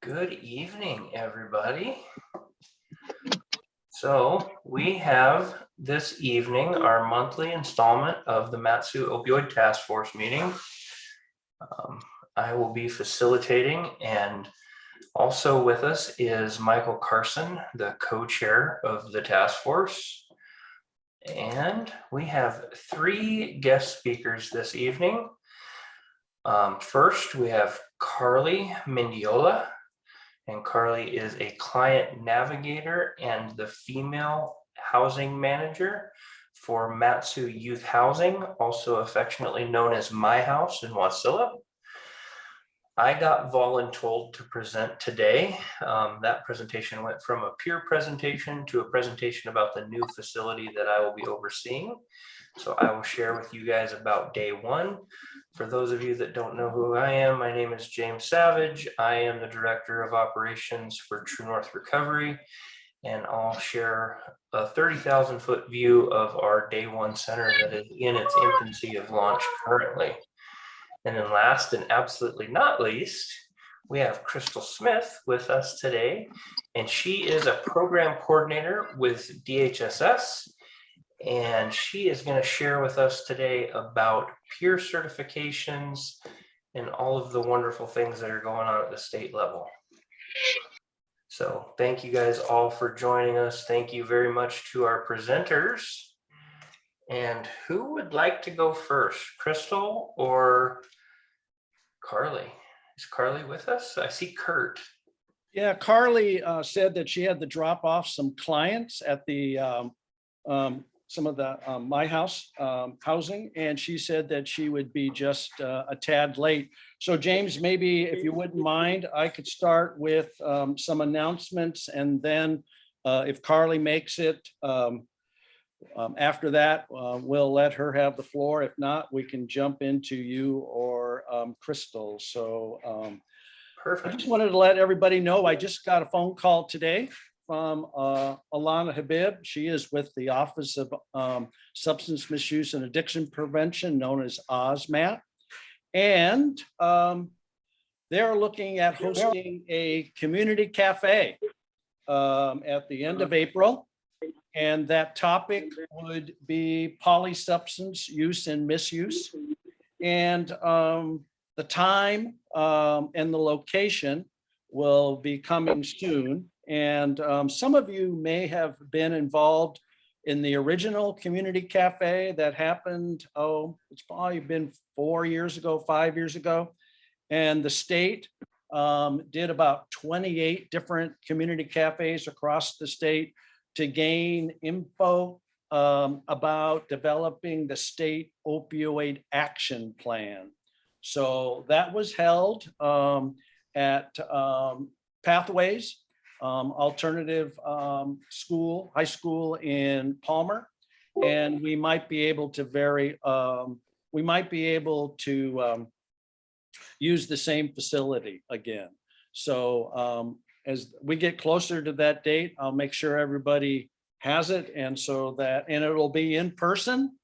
Good evening, everybody. So we have this evening our monthly installment of the Matsu Opioid Task Force meeting. I will be facilitating, and also with us is Michael Carson, the co-chair of the task force. And we have three guest speakers this evening. First, we have Carley Mendiola. And Carley is a client navigator and the female housing manager for Matsu Youth Housing, also affectionately known as My House in WASILLA. I got voluntold to present today. That presentation went from a peer presentation to a presentation about the new facility that I will be overseeing. So I will share with you guys about day one. For those of you that don't know who I am, my name is James Savage. I am the Director of Operations for True North Recovery, and I'll share a 30,000 foot view of our day one center that is in its infancy of launch currently. And then last and absolutely not least, we have Crystal Smith with us today, and she is a program coordinator with DHSS. And she is going to share with us today about peer certifications and all of the wonderful things that are going on at the state level. So thank you guys all for joining us. Thank you very much to our presenters. And who would like to go first, Crystal or Carley? Is Carley with us? I see Kurt. Yeah, Carley said that she had to drop off some clients at the some of the My House housing, and she said that she would be just a tad late. So James, maybe if you wouldn't mind, I could start with some announcements, and then if Carley makes it, after that, we'll let her have the floor. If not, we can jump into you or Crystal. So Perfect. I just wanted to let everybody know, I just got a phone call today from Alana Habib. She is with the Office of Substance Misuse and Addiction Prevention, known as OSMAT. And they're looking at hosting a community cafe at the end of April. And that topic would be polysubstance use and misuse. And the time and the location will be coming soon. And some of you may have been involved in the original community cafe that happened, it's probably been 4 years ago, 5 years ago. And the state did about 28 different community cafes across the state to gain info about developing the state opioid action plan. So that was held at Pathways Alternative School, high school in Palmer, and we might be able to use the same facility again. So as we get closer to that date, I'll make sure everybody has it, and it'll be in person.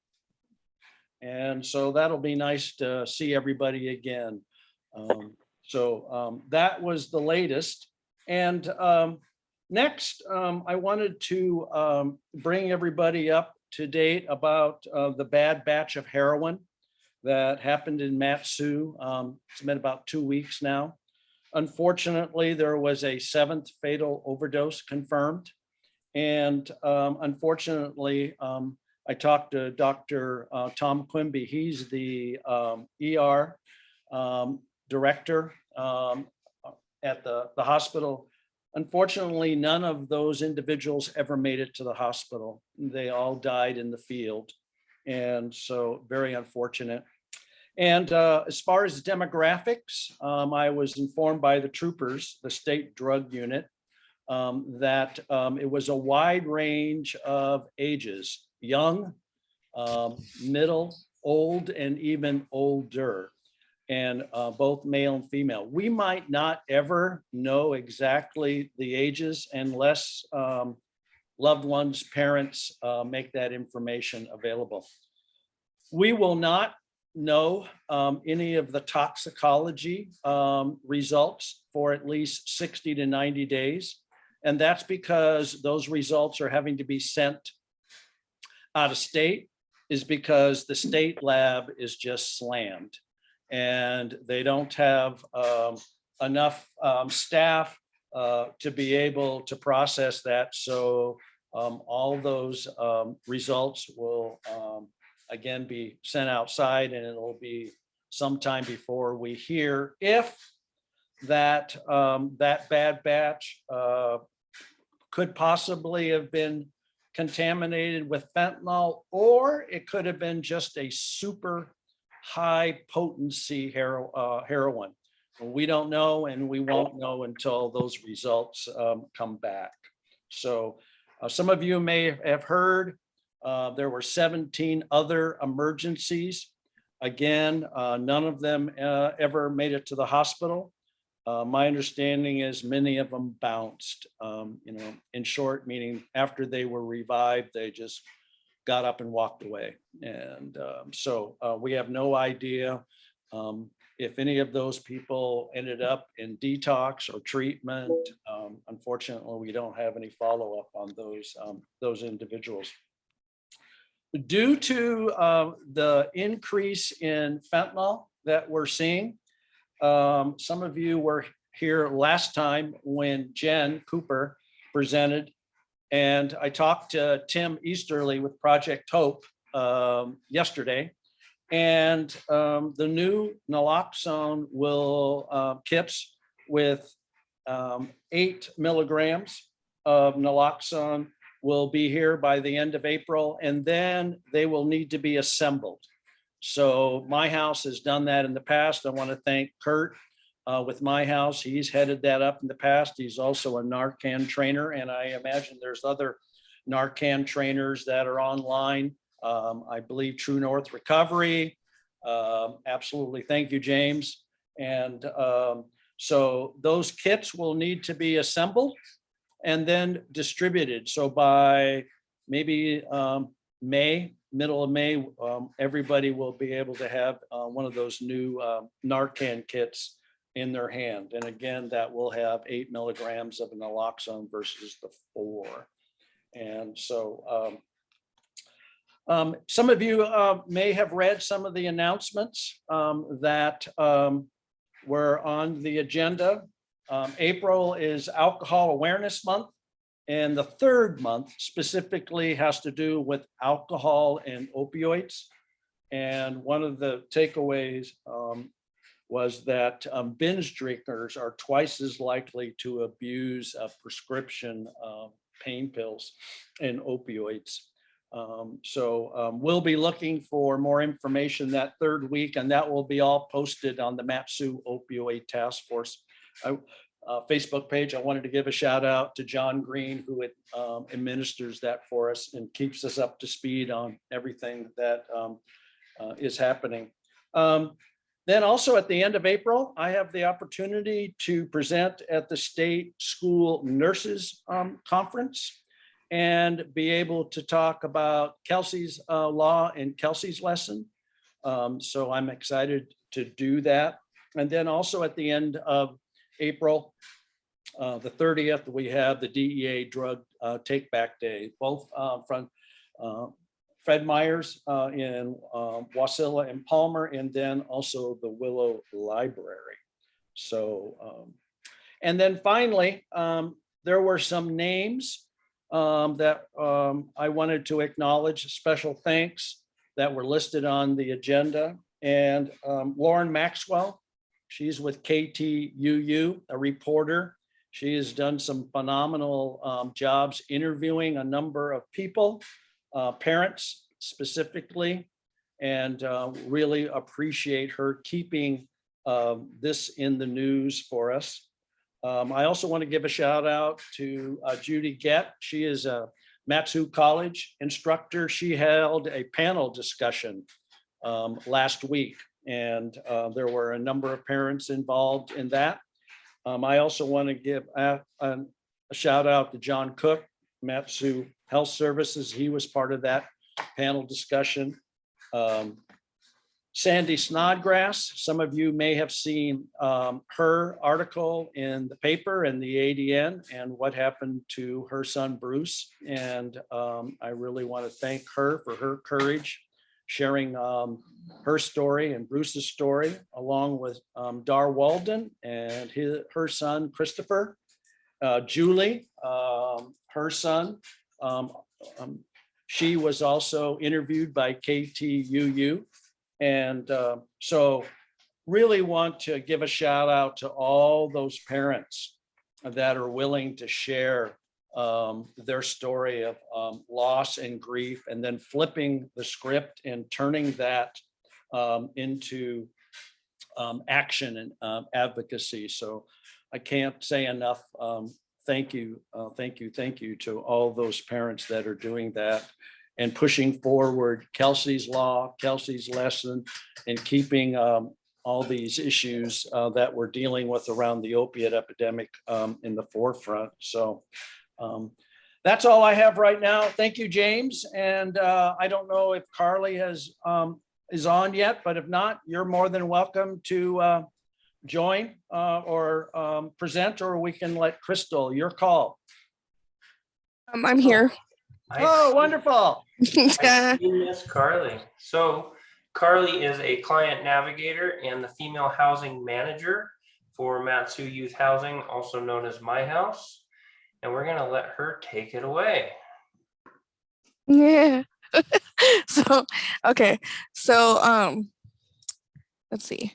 And so that'll be nice to see everybody again. That was the latest. And next, I wanted to bring everybody up to date about the bad batch of heroin that happened in Matsu. It's been about 2 weeks now. Unfortunately, there was a 7th fatal overdose confirmed. And unfortunately, I talked to Dr. Tom Quimby. He's the ER director at the hospital. Unfortunately, none of those individuals ever made it to the hospital. They all died in the field. And so very unfortunate. And as far as demographics, I was informed by the troopers, the state drug unit, that it was a wide range of ages, young, middle, old, and even older, and both male and female. We might not ever know exactly the ages unless loved ones' parents make that information available. We will not know any of the toxicology results for at least 60 to 90 days. And that's because those results are having to be sent out of state, is because the state lab is just slammed and they don't have enough staff to be able to process that. So all those results will again be sent outside, and it'll be sometime before we hear if that that bad batch could possibly have been contaminated with fentanyl, or it could have been just a super high potency heroin. We don't know, and we won't know until those results come back. So some of you may have heard there were 17 other emergencies. Again, none of them ever made it to the hospital. My understanding is many of them bounced, in short, meaning after they were revived, they just got up and walked away. And so we have no idea if any of those people ended up in detox or treatment. Unfortunately, we don't have any follow-up on those individuals. Due to the increase in fentanyl that we're seeing, some of you were here last time when Jen Cooper presented, and I talked to Tim Easterly with Project Hope yesterday, and the new naloxone kits with 8 milligrams of naloxone will be here by the end of April, and then they will need to be assembled. So My House has done that in the past. I want to thank Kurt with My House. He's headed that up in the past. He's also a Narcan trainer, and I imagine there's other Narcan trainers that are online. I believe True North Recovery. Absolutely. Thank you, James. And so those kits will need to be assembled and then distributed. So by maybe middle of May, everybody will be able to have one of those new Narcan kits in their hand. And again, that will have 8 milligrams of naloxone versus the 4. And so some of you may have read some of the announcements that were on the agenda. April is Alcohol Awareness Month. And the third month specifically has to do with alcohol and opioids. And one of the takeaways was that binge drinkers are twice as likely to abuse prescription pain pills and opioids. So we'll be looking for more information that third week, and that will be all posted on the Mat-Su Opioid Task Force Facebook page. I wanted to give a shout out to John Green, who administers that for us and keeps us up to speed on everything that is happening. Then also at the end of April, I have the opportunity to present at the State School Nurses Conference and be able to talk about Kelsey's law and Kelsey's lesson. So I'm excited to do that. And then also at the end of April, the 30th, we have the DEA Drug Take Back Day, both from Fred Meyer's in Wasilla and Palmer, and then also the Willow Library. So, and then finally, there were some names that I wanted to acknowledge, special thanks that were listed on the agenda. And Lauren Maxwell, she's with KTUU, a reporter. She has done some phenomenal jobs interviewing a number of people, parents specifically, and really appreciate her keeping this in the news for us. I also want to give a shout out to Judy Gett. She is a Mat-Su College instructor. She held a panel discussion last week, and there were a number of parents involved in that. I also want to give a shout out to John Cook, Mat-Su Health Services. He was part of that panel discussion. Sandy Snodgrass. Some of you may have seen her article in the paper and the ADN and what happened to her son Bruce. And I really want to thank her for her courage, sharing her story and Bruce's story, along with Dar Walden and her son Christopher, Julie, her son. She was also interviewed by KTUU. And so really want to give a shout out to all those parents that are willing to share their story of loss and grief, and then flipping the script and turning that into action and advocacy. So I can't say enough. Thank you to all those parents that are doing that and pushing forward Kelsey's law, Kelsey's lesson, and keeping all these issues that we're dealing with around the opiate epidemic in the forefront. So that's all I have right now. Thank you, James. And I don't know if Carley is on yet, but if not, you're more than welcome to join or present, or we can let Crystal, your call. I'm here. Oh, wonderful. Yeah. Miss Carley. So Carley is a client navigator and the female housing manager for Mat-Su Youth Housing, also known as My House. And we're gonna let her take it away. Yeah. So, okay. So, let's see.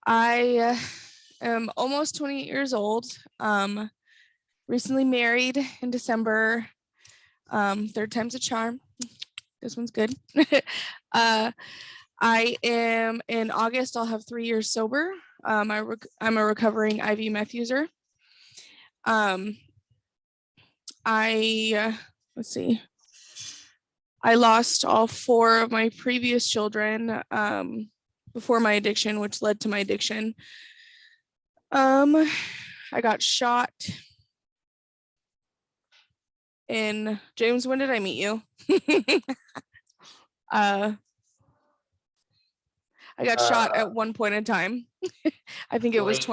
I am almost 28 years old. Recently married in December. Third time's a charm. This one's good. I am in August. I'll have 3 years sober. I'm a recovering IV meth user. Let's see. I lost all 4 of my previous children before my addiction, which led to my addiction. I got shot in James. When did I meet you? I got shot at one point in time. I think it was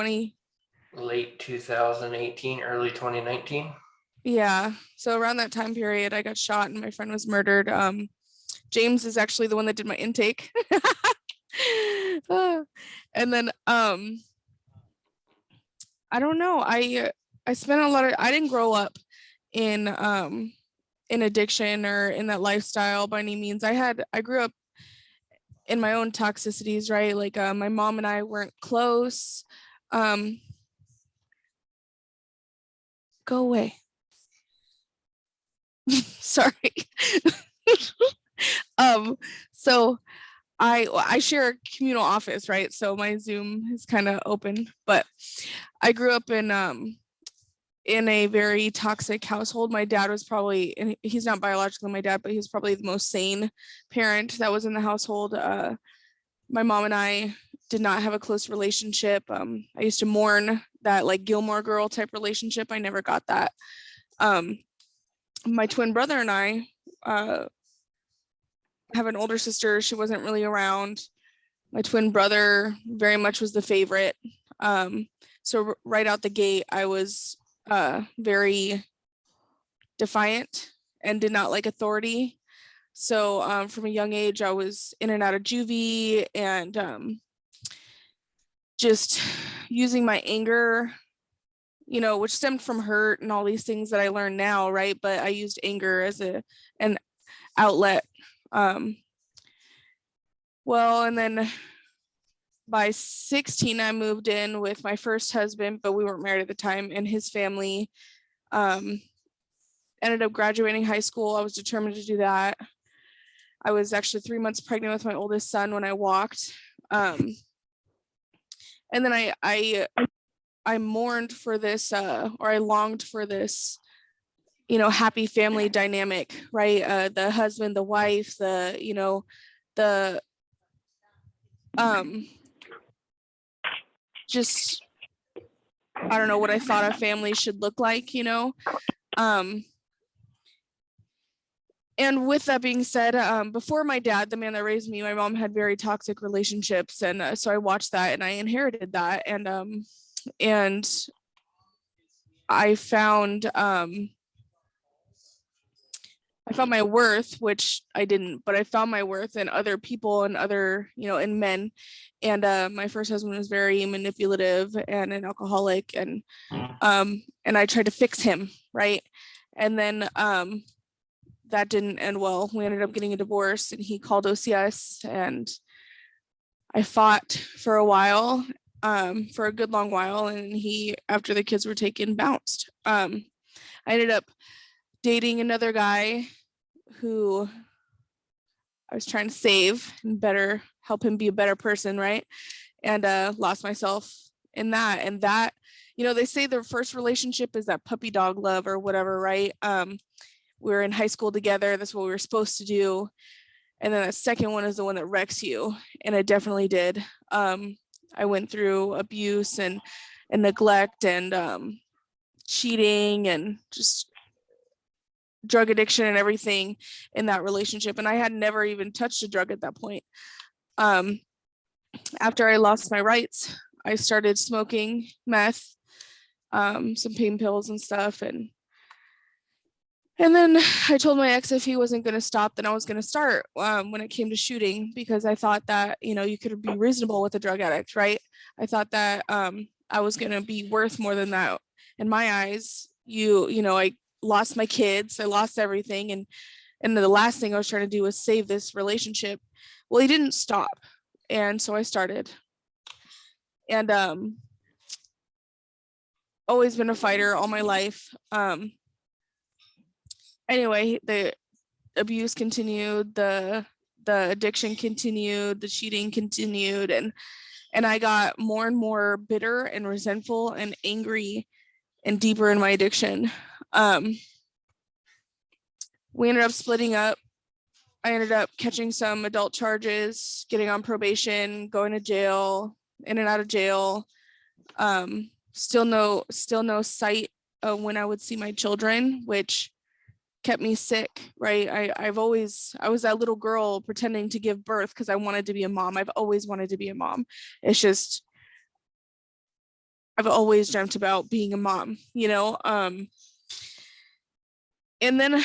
late 2018, early 2019. Yeah. So around that time period, I got shot and my friend was murdered. James is actually the one that did my intake. And then I don't know. I spent a lot of, I didn't grow up in addiction or in that lifestyle by any means. I grew up in my own toxicities, right? Like my mom and I weren't close. Go away. Sorry. So I share a communal office, right? So my Zoom is kind of open, but I grew up in a very toxic household. My dad was probably, and he's not biologically my dad, but he's probably the most sane parent that was in the household. My mom and I did not have a close relationship. I used to mourn that like Gilmore Girl type relationship. I never got that. My twin brother and I have an older sister. She wasn't really around. My twin brother very much was the favorite. So right out the gate, I was very defiant and did not like authority. So from a young age, I was in and out of juvie and just using my anger, you know, which stemmed from hurt and all these things that I learned now, right? But I used anger as an outlet. Well, and then by 16, I moved in with my first husband, but we weren't married at the time, and his family. Ended up graduating high school. I was determined to do that. I was actually 3 months pregnant with my oldest son when I walked. And then I mourned for this, or I longed for this, you know, happy family dynamic, right? The husband, the wife, the, you know, the, just, I don't know what I thought a family should look like, you know? And with that being said, before my dad, the man that raised me, my mom had very toxic relationships, and so I watched that and I inherited that, and I found my worth, which I didn't, but I found my worth in other people and other, in men. And my first husband was very manipulative and an alcoholic, and I tried to fix him, right? And then that didn't end well. We ended up getting a divorce, and he called OCS, and I fought for a while, for a good long while, and he, after the kids were taken, bounced. I ended up dating another guy who I was trying to save and better help him be a better person, right? And lost myself in that. And that, they say the first relationship is that puppy dog love or whatever, right? We were in high school together. That's what we were supposed to do. And then the second one is the one that wrecks you. And it definitely did. I went through abuse and neglect and cheating and just drug addiction and everything in that relationship. And I had never even touched a drug at that point. After I lost my rights, I started smoking meth, some pain pills and stuff. And then I told my ex if he wasn't going to stop, then I was going to start when it came to shooting, because I thought that, you could be reasonable with a drug addict, right? I thought that I was going to be worth more than that. In my eyes, I lost my kids, I lost everything. And the last thing I was trying to do was save this relationship. Well, he didn't stop. And so I started. And always been a fighter all my life. Anyway, the abuse continued, the addiction continued, the cheating continued, and I got more and more bitter and resentful and angry and deeper in my addiction. We ended up splitting up. I ended up catching some adult charges, getting on probation, going to jail, in and out of jail. Still no sight of when I would see my children, which kept me sick, right? I was that little girl pretending to give birth because I wanted to be a mom. I've always wanted to be a mom. It's just, I've always dreamt about being a mom, and then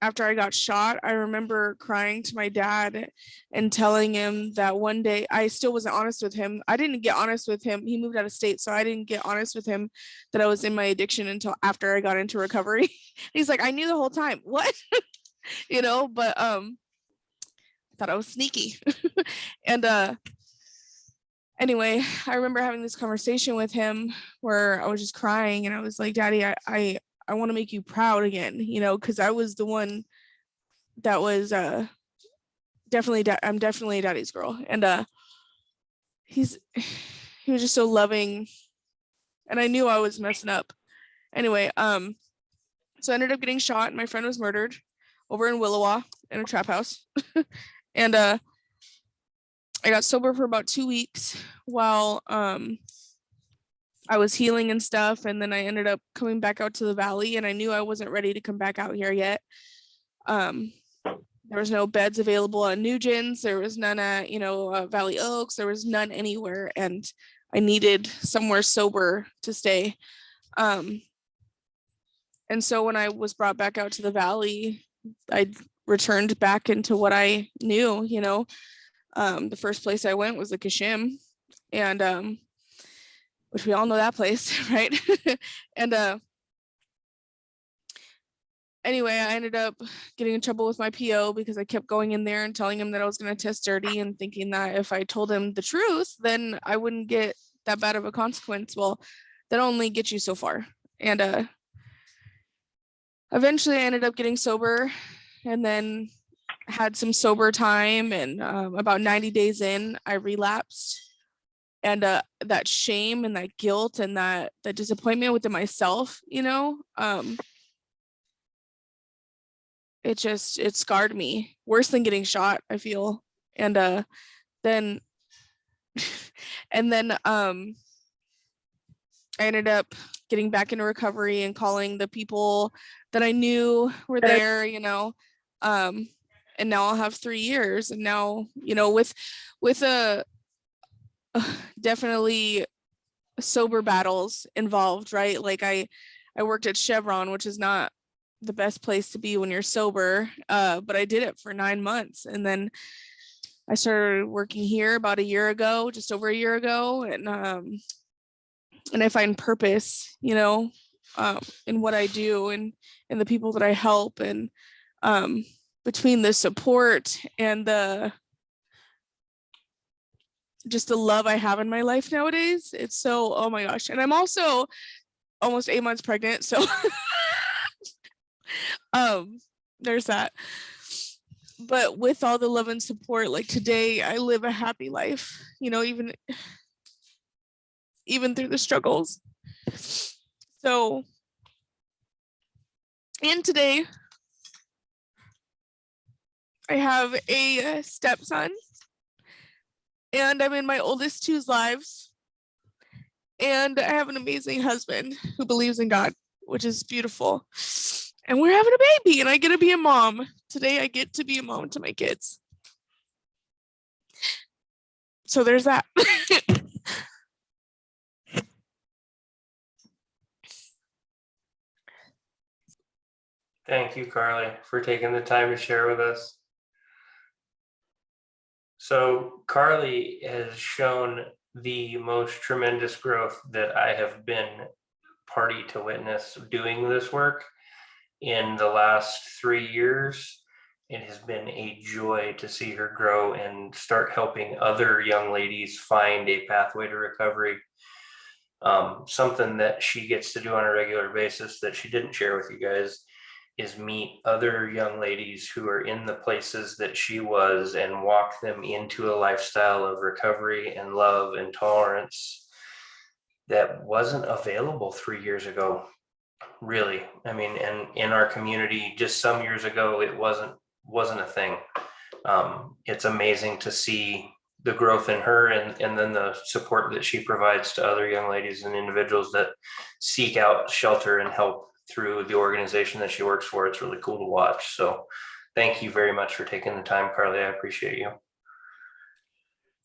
after I got shot, I remember crying to my dad and telling him that one day, I still wasn't honest with him. I didn't get honest with him. He moved out of state, so I didn't get honest with him that I was in my addiction until after I got into recovery. He's like, I knew the whole time. What? But I thought I was sneaky. And anyway, I remember having this conversation with him where I was just crying, and I was like, Daddy, I want to make you proud again, because I was the one that was I'm definitely Daddy's girl. And he was just so loving, and I knew I was messing up. Anyway, so I ended up getting shot, and my friend was murdered over in Willowa in a trap house. And I got sober for about 2 weeks while I was healing and stuff. And then I ended up coming back out to the valley, and I knew I wasn't ready to come back out here yet. There was no beds available at Nugent's. There was none at, Valley Oaks. There was none anywhere. And I needed somewhere sober to stay. And so when I was brought back out to the valley, I returned back into what I knew, the first place I went was the Kashim, and which we all know that place, right? And anyway, I ended up getting in trouble with my PO because I kept going in there and telling him that I was going to test dirty, and thinking that if I told him the truth, then I wouldn't get that bad of a consequence. Well, that only gets you so far. And eventually I ended up getting sober, and then had some sober time, and about 90 days in, I relapsed. And that shame and that guilt and that disappointment within myself, it scarred me worse than getting shot, I feel. And then I ended up getting back into recovery and calling the people that I knew were there, you know. And now I'll have 3 years, and now, you know, with a definitely sober battles involved, right? Like I worked at Chevron, which is not the best place to be when you're sober, but I did it for 9 months, and then I started working here about a year ago, just over a year ago, and I find purpose, you know, in what I do and the people that I help, and between the support and just the love I have in my life nowadays, it's so, oh my gosh. And I'm also almost 8 months pregnant, so there's that. But with all the love and support, like today, I live a happy life, you know, even through the struggles. So, and today I have a stepson, and I'm in my oldest two's lives, and I have an amazing husband who believes in God, which is beautiful. And we're having a baby, and I get to be a mom. Today I get to be a mom to my kids. So there's that. Thank you, Carly, for taking the time to share with us. So Carly has shown the most tremendous growth that I have been party to witness doing this work in the last 3 years. It has been a joy to see her grow and start helping other young ladies find a pathway to recovery. Something that she gets to do on a regular basis that she didn't share with you guys is meet other young ladies who are in the places that she was and walk them into a lifestyle of recovery and love and tolerance that wasn't available 3 years ago, really. I mean, and in our community just some years ago, it wasn't a thing. It's amazing to see the growth in her, and then the support that she provides to other young ladies and individuals that seek out shelter and help through the organization that she works for. It's really cool to watch. So thank you very much for taking the time, Carly. I appreciate you.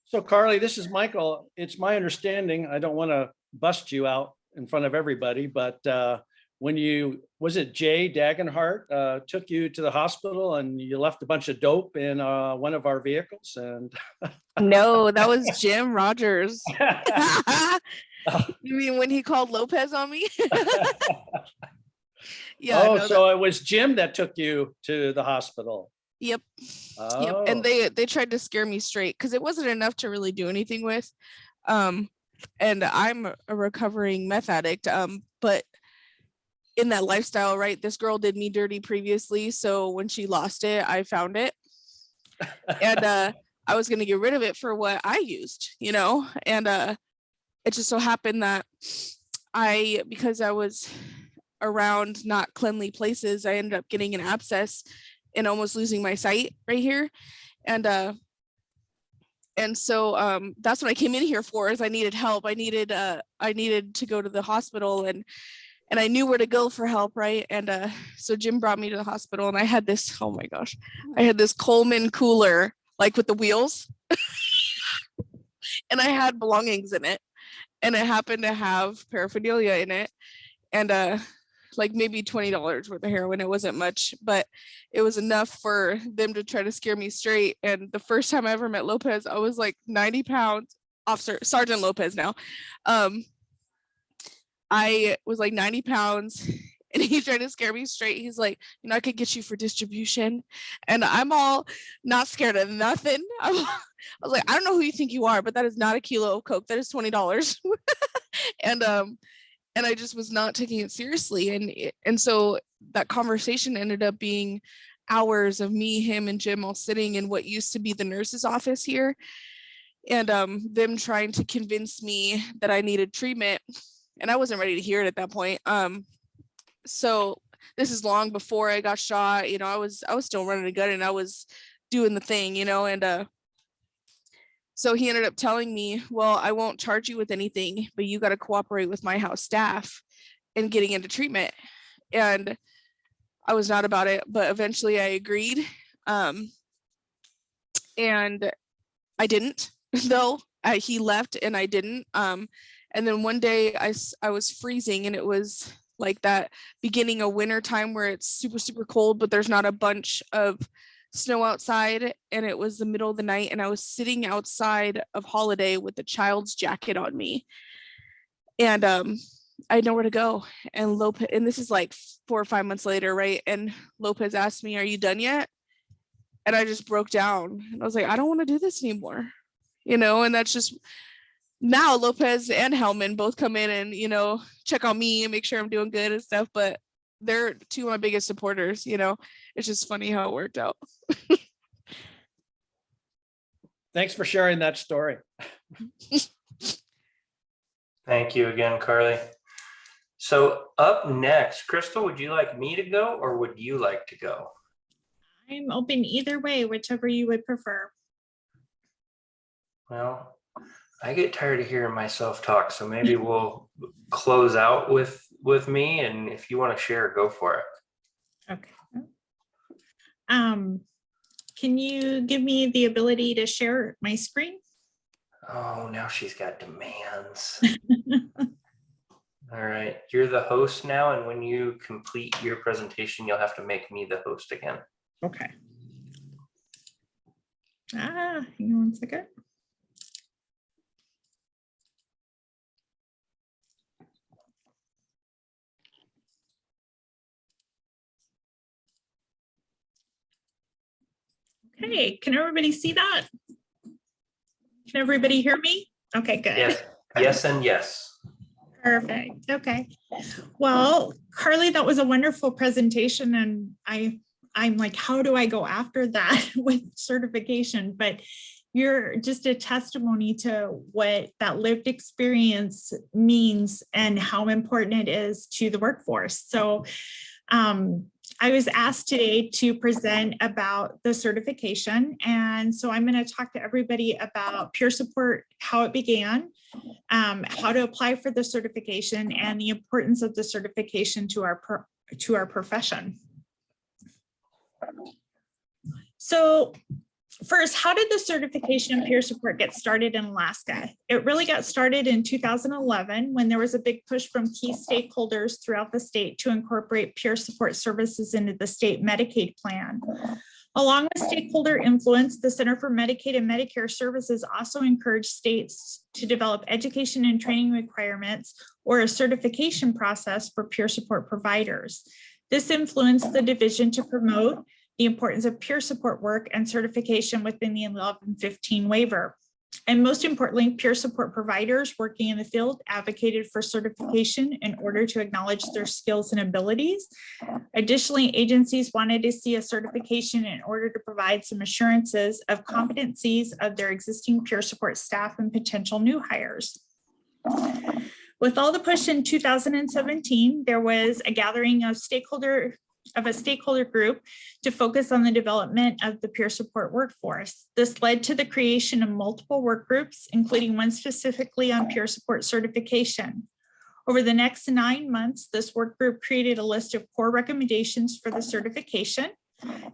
So Carly, this is Michael. It's my understanding, I don't want to bust you out in front of everybody, but when was it Jay Dagenhart took you to the hospital and you left a bunch of dope in one of our vehicles? And No, that was Jim Rogers. You mean when he called Lopez on me? Yeah. Oh, no, so it was Jim that took you to the hospital. Yep. Oh. Yep. And they tried to scare me straight because it wasn't enough to really do anything with. And I'm a recovering meth addict. But in that lifestyle, right, this girl did me dirty previously. So when she lost it, I found it. And I was going to get rid of it for what I used, you know, and it just so happened that because I was around not cleanly places, I ended up getting an abscess and almost losing my sight right here. And so that's what I came in here for, is I needed help. I needed to go to the hospital, and I knew where to go for help, right? And so Jim brought me to the hospital, and I had this, oh my gosh, I had this Coleman cooler, like with the wheels, and I had belongings in it, and it happened to have paraphernalia in it, and like maybe $20 worth of heroin. It wasn't much, but it was enough for them to try to scare me straight. And the first time I ever met Lopez, I was like 90 pounds, Sergeant Lopez now. I was like 90 pounds, and he tried to scare me straight. He's like, you know, I could get you for distribution. And I'm all not scared of nothing. I was like, I don't know who you think you are, but that is not a kilo of Coke. That is $20. And I just was not taking it seriously. And so that conversation ended up being hours of me, him, and Jim all sitting in what used to be the nurse's office here. And them trying to convince me that I needed treatment. And I wasn't ready to hear it at that point. So this is long before I got shot. You know, I was still running a gun, and I was doing the thing, you know, and so he ended up telling me, well, I won't charge you with anything, but you got to cooperate with my house staff in getting into treatment. And I was not about it, but eventually I agreed. And I didn't though. He left and I didn't. And then one day I was freezing, and it was like that beginning of winter time where it's super, super cold, but there's not a bunch of snow outside. And it was the middle of the night, and I was sitting outside of Holiday with a child's jacket on me. And I had nowhere to go. And Lopez, and this is like 4 or 5 months later, right? And Lopez asked me, "Are you done yet?" And I just broke down. And I was like, I don't want to do this anymore. And that's just, now Lopez and Hellman both come in and, check on me and make sure I'm doing good and stuff. But they're two of my biggest supporters. It's just funny how it worked out. Thanks for sharing that story. Thank you again, Carly. So up next, Crystal, would you like me to go or would you like to go? I'm open either way, whichever you would prefer. Well, I get tired of hearing myself talk, so maybe we'll close out with me, and if you want to share, go for it. Okay. Can you give me the ability to share my screen? Oh, now she's got demands. All right, you're the host now, and when you complete your presentation, you'll have to make me the host again. Okay. Hang on one second. Okay, can everybody see that? Can everybody hear me? Okay, good. Yes, yes, and yes. Perfect. Okay. Well, Carly, that was a wonderful presentation, and I'm like, how do I go after that with certification? But you're just a testimony to what that lived experience means and how important it is to the workforce. So I was asked today to present about the certification. And so I'm going to talk to everybody about peer support, how it began, how to apply for the certification, and the importance of the certification to our profession. So first, how did the certification in peer support get started in Alaska? It really got started in 2011 when there was a big push from key stakeholders throughout the state to incorporate peer support services into the state Medicaid plan. Along with stakeholder influence, the Center for Medicaid and Medicare Services also encouraged states to develop education and training requirements or a certification process for peer support providers. This influenced the division to promote the importance of peer support work and certification within the 1115 waiver. And most importantly, peer support providers working in the field advocated for certification in order to acknowledge their skills and abilities. Additionally, agencies wanted to see a certification in order to provide some assurances of competencies of their existing peer support staff and potential new hires. With all the push in 2017, there was a gathering of a stakeholder group to focus on the development of the peer support workforce. This led to the creation of multiple work groups, including one specifically on peer support certification. Over the next 9 months, this work group created a list of core recommendations for the certification.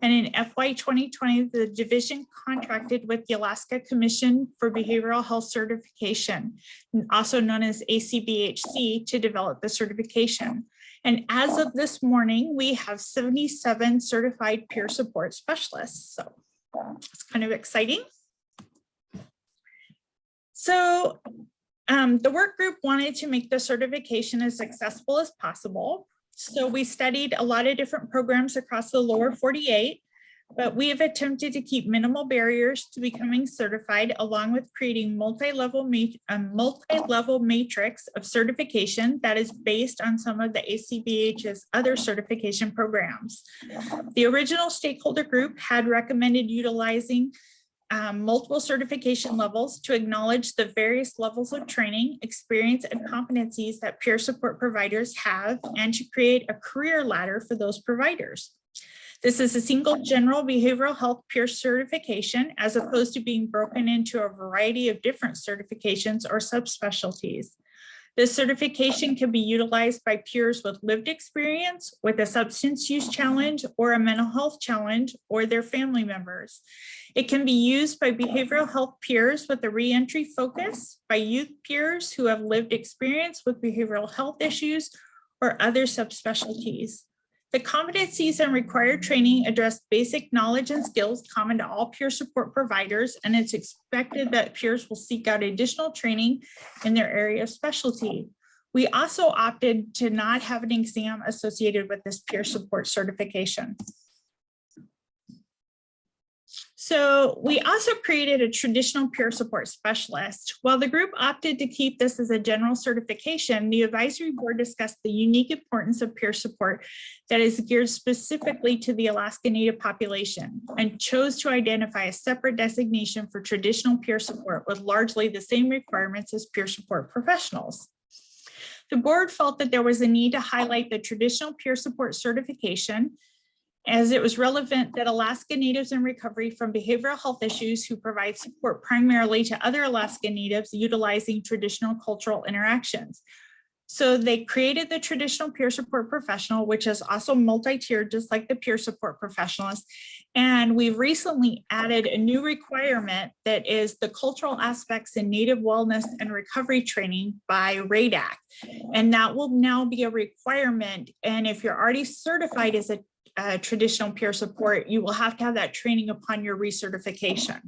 And in FY 2020, the division contracted with the Alaska Commission for Behavioral Health Certification, also known as ACBHC, to develop the certification. And as of this morning, we have 77 certified peer support specialists. So it's kind of exciting. So the work group wanted to make the certification as accessible as possible. So we studied a lot of different programs across the lower 48, but we have attempted to keep minimal barriers to becoming certified, along with creating multi-level matrix of certification that is based on some of the ACBH's other certification programs. The original stakeholder group had recommended utilizing multiple certification levels to acknowledge the various levels of training, experience, and competencies that peer support providers have, and to create a career ladder for those providers. This is a single general behavioral health peer certification, as opposed to being broken into a variety of different certifications or subspecialties. This certification can be utilized by peers with lived experience with a substance use challenge or a mental health challenge or their family members. It can be used by behavioral health peers with a reentry focus, by youth peers who have lived experience with behavioral health issues or other subspecialties. The competencies and required training address basic knowledge and skills common to all peer support providers, and it's expected that peers will seek out additional training in their area of specialty. We also opted to not have an exam associated with this peer support certification. So we also created a traditional peer support specialist. While the group opted to keep this as a general certification, the advisory board discussed the unique importance of peer support that is geared specifically to the Alaska Native population and chose to identify a separate designation for traditional peer support with largely the same requirements as peer support professionals. The board felt that there was a need to highlight the traditional peer support certification as it was relevant that Alaska Natives in recovery from behavioral health issues who provide support primarily to other Alaska Natives utilizing traditional cultural interactions. So they created the traditional peer support professional, which is also multi-tiered, just like the peer support professionals. And we've recently added a new requirement that is the cultural aspects in Native wellness and recovery training by RADAC. And that will now be a requirement. And if you're already certified as a traditional peer support, you will have to have that training upon your recertification.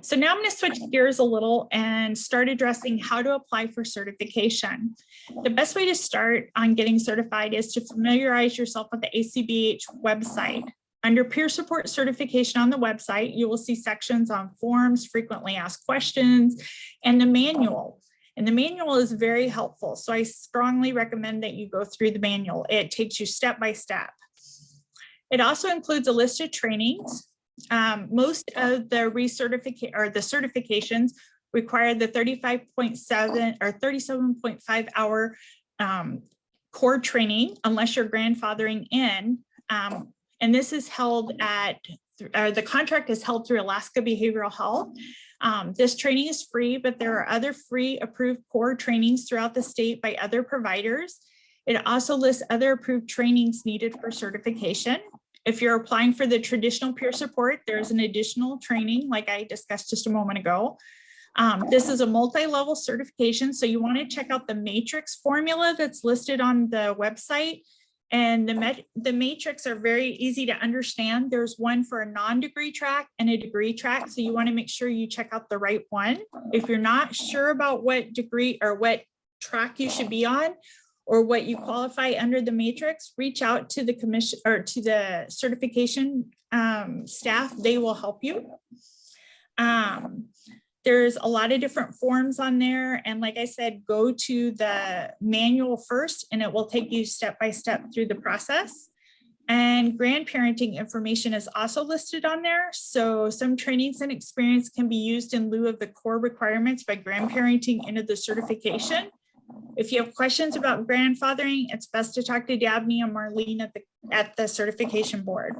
So now I'm going to switch gears a little and start addressing how to apply for certification. The best way to start on getting certified is to familiarize yourself with the ACBH website. Under peer support certification on the website, you will see sections on forms, frequently asked questions, and the manual. And the manual is very helpful. So I strongly recommend that you go through the manual. It takes you step by step. It also includes a list of trainings. Most of the certifications require the 35.7 or 37.5 hour core training, unless you're grandfathering in. And this is held at, the contract is held through Alaska Behavioral Health. This training is free, but there are other free approved core trainings throughout the state by other providers. It also lists other approved trainings needed for certification. If you're applying for the traditional peer support, there's an additional training like I discussed just a moment ago. This is a multi-level certification, so you want to check out the matrix formula that's listed on the website. And the matrix are very easy to understand. There's one for a non-degree track and a degree track. So you want to make sure you check out the right one. If you're not sure about what degree or what track you should be on or what you qualify under the matrix, reach out to the commission or to the certification staff. They will help you. There's a lot of different forms on there. And like I said, go to the manual first and it will take you step by step through the process. And grandparenting information is also listed on there. So some trainings and experience can be used in lieu of the core requirements by grandparenting into the certification. If you have questions about grandfathering, it's best to talk to Dabney and Marlene at the certification board.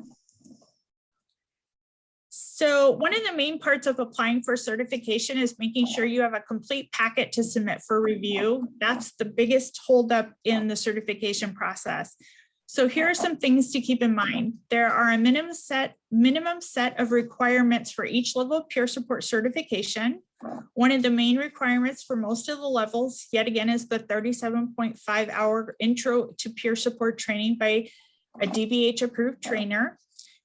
So one of the main parts of applying for certification is making sure you have a complete packet to submit for review. That's the biggest holdup in the certification process. So here are some things to keep in mind. There are a minimum set of requirements for each level of peer support certification. One of the main requirements for most of the levels, yet again, is the 37.5 hour intro to peer support training by a DBH approved trainer.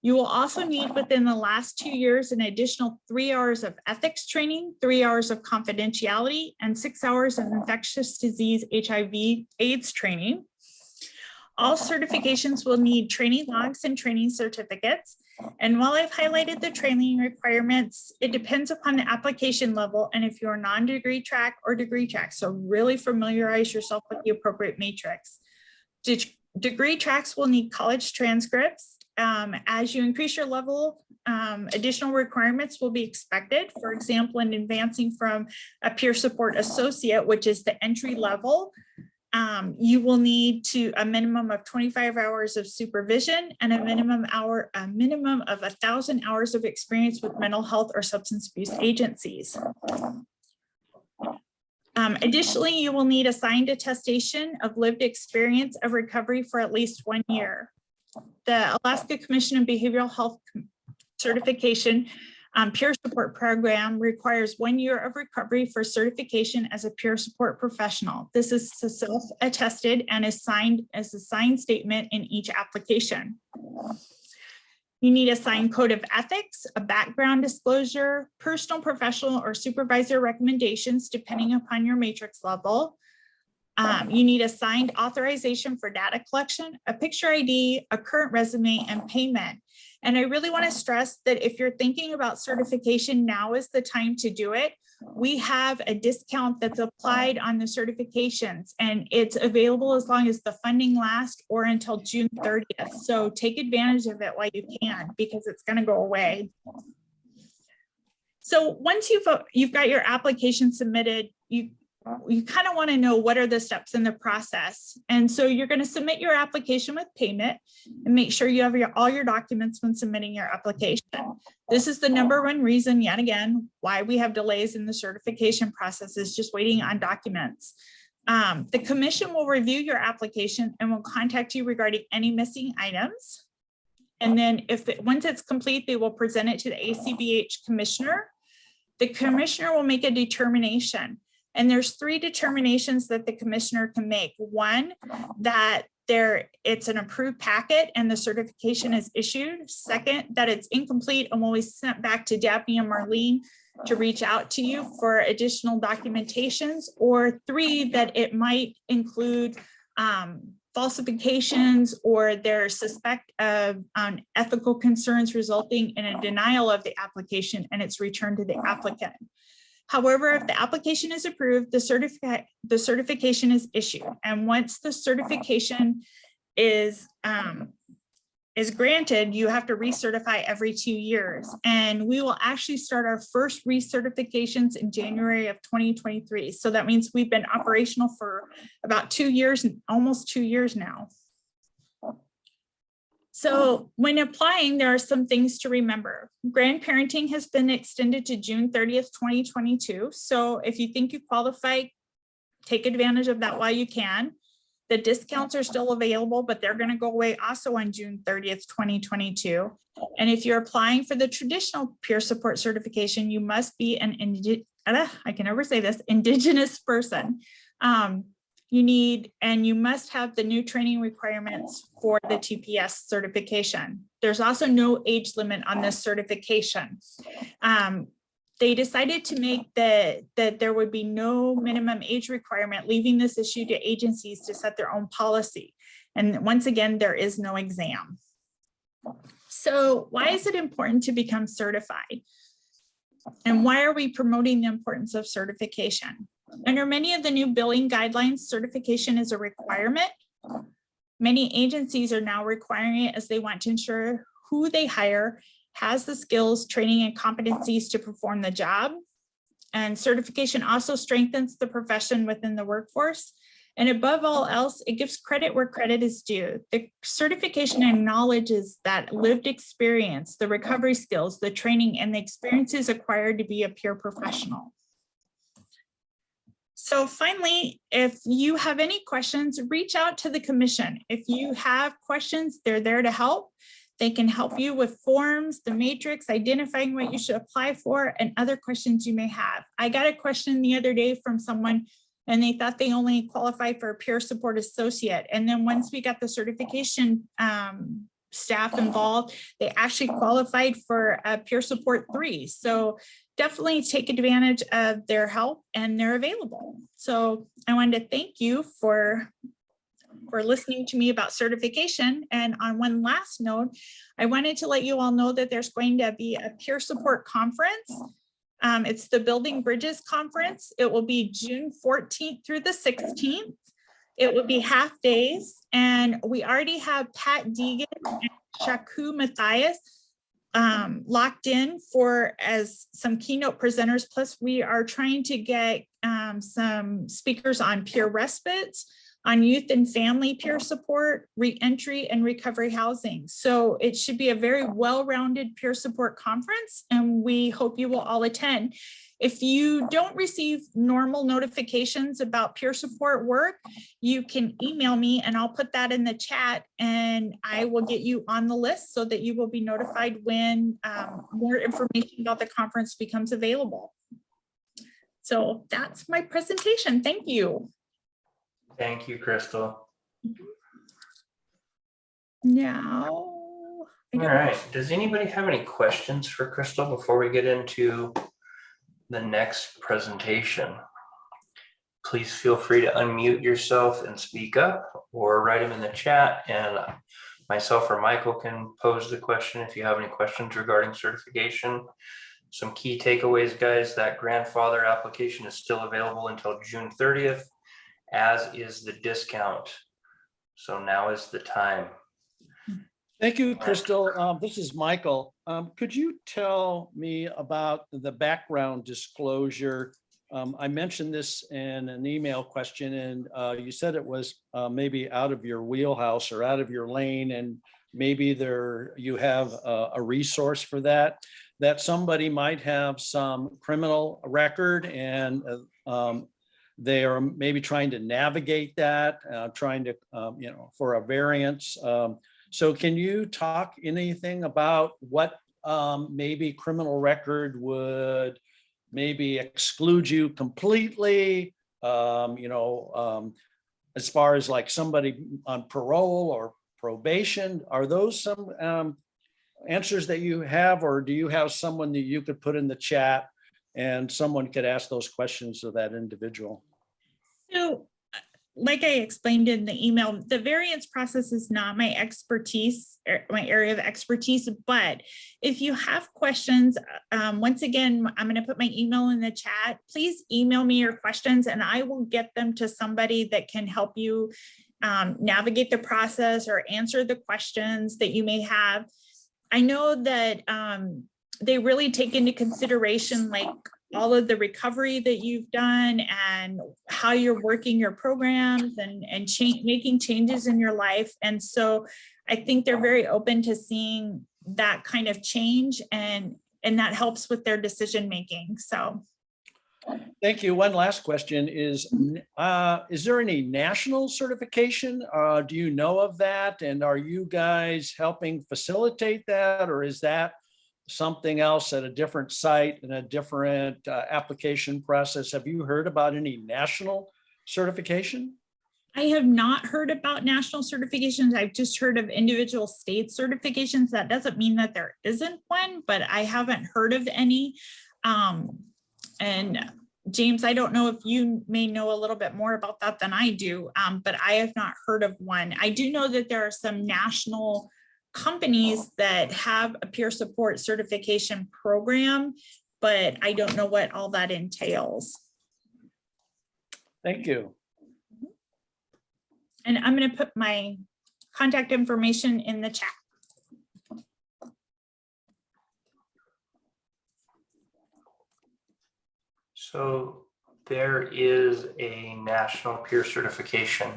You will also need within the last 2 years an additional 3 hours of ethics training, 3 hours of confidentiality, and 6 hours of infectious disease HIV/AIDS training. All certifications will need training logs and training certificates. And while I've highlighted the training requirements, it depends upon the application level and if you're non-degree track or degree track. So really familiarize yourself with the appropriate matrix. Degree tracks will need college transcripts. As you increase your level, additional requirements will be expected. For example, in advancing from a peer support associate, which is the entry level, you will need a minimum of 25 hours of supervision and a minimum of 1,000 hours of experience with mental health or substance abuse agencies. Additionally, you will need a signed attestation of lived experience of recovery for at least 1 year. The Alaska Commission on Behavioral Health Certification Peer Support Program requires 1 year of recovery for certification as a peer support professional. This is self-attested and is signed as a signed statement in each application. You need a signed code of ethics, a background disclosure, personal, professional, or supervisor recommendations, depending upon your matrix level. You need a signed authorization for data collection, a picture ID, a current resume, and payment. And I really want to stress that if you're thinking about certification, now is the time to do it. We have a discount that's applied on the certifications, and it's available as long as the funding lasts or until June 30th. So take advantage of it while you can, because it's going to go away. So once you've got your application submitted, you kind of want to know what are the steps in the process. And so you're going to submit your application with payment and make sure you have all your documents when submitting your application. This is the #1 reason, yet again, why we have delays in the certification process, is just waiting on documents. The commission will review your application and will contact you regarding any missing items. And then once it's complete, they will present it to the ACBH commissioner. The commissioner will make a determination. And there's 3 determinations that the commissioner can make. One, that it's an approved packet and the certification is issued. Second, that it's incomplete and will be sent back to Daphne and Marlene to reach out to you for additional documentations. Or 3, that it might include falsifications, or they're suspect of ethical concerns resulting in a denial of the application and it's returned to the applicant. However, if the application is approved, the certification is issued. And once the certification is granted, you have to recertify every 2 years. And we will actually start our first recertifications in January of 2023. So that means we've been operational for about 2 years, almost 2 years now. So when applying, there are some things to remember. Grandparenting has been extended to June 30th, 2022. So if you think you qualify, take advantage of that while you can. The discounts are still available, but they're going to go away also on June 30th, 2022. And if you're applying for the traditional peer support certification, you must be an Indigenous person. You must have the new training requirements for the TPS certification. There's also no age limit on this certification. They decided to make that there would be no minimum age requirement, leaving this issue to agencies to set their own policy. And once again, there is no exam. So why is it important to become certified? And why are we promoting the importance of certification? Under many of the new billing guidelines, certification is a requirement. Many agencies are now requiring it as they want to ensure who they hire has the skills, training, and competencies to perform the job. And certification also strengthens the profession within the workforce. And above all else, it gives credit where credit is due. The certification acknowledges that lived experience, the recovery skills, the training, and the experiences acquired to be a peer professional. So finally, if you have any questions, reach out to the commission. If you have questions, they're there to help. They can help you with forms, the matrix, identifying what you should apply for, and other questions you may have. I got a question the other day from someone, and they thought they only qualified for a peer support associate. And then once we got the certification staff involved, they actually qualified for a peer support 3. So definitely take advantage of their help, and they're available. So I wanted to thank you for listening to me about certification. And on one last note, I wanted to let you all know that there's going to be a peer support conference. It's the Building Bridges Conference. It will be June 14th through the 16th. It will be half days. And we already have Pat Deegan and Shaku Matthias locked in as some keynote presenters. Plus, we are trying to get some speakers on peer respites, on youth and family peer support, reentry, and recovery housing. So it should be a very well-rounded peer support conference, and we hope you will all attend. If you don't receive normal notifications about peer support work, you can email me and I'll put that in the chat, and I will get you on the list so that you will be notified when more information about the conference becomes available. So that's my presentation. Thank you. Thank you, Crystal. Now, All right. Does anybody have any questions for Crystal before we get into the next presentation? Please feel free to unmute yourself and speak up, or write them in the chat, and myself or Michael can pose the question if you have any questions regarding certification. Some key takeaways, guys: that grandfather application is still available until June 30th, as is the discount. So now is the time. Thank you, Crystal. This is Michael. Could you tell me about the background disclosure? I mentioned this in an email question, and you said it was maybe out of your wheelhouse or out of your lane, and maybe you have a resource for that somebody might have some criminal record, and they are maybe trying to navigate that, trying to, for a variance. So can you talk anything about what maybe criminal record would maybe exclude you completely? As far as like somebody on parole or probation, are those some answers that you have, or do you have someone that you could put in the chat and someone could ask those questions to that individual? so like I explained in the email, the variance process is not my expertise, my area of expertise, but if you have questions, once again, I'm going to put my email in the chat. Please email me your questions and I will get them to somebody that can help you navigate the process or answer the questions that you may have. I know that they really take into consideration like all of the recovery that you've done and how you're working your programs and making changes in your life. And so I think they're very open to seeing that kind of change, and that helps with their decision-making. So. Thank you. One last question is there any national certification? Do you know of that? And are you guys helping facilitate that, or is that something else at a different site and a different application process? Have you heard about any national certification? I have not heard about national certifications. I've just heard of individual state certifications. That doesn't mean that there isn't one, but I haven't heard of any. And James, I don't know if you may know a little bit more about that than I do, but I have not heard of one. I do know that there are some national companies that have a peer support certification program, but I don't know what all that entails. Thank you. And I'm going to put my contact information in the chat. So there is a national peer certification.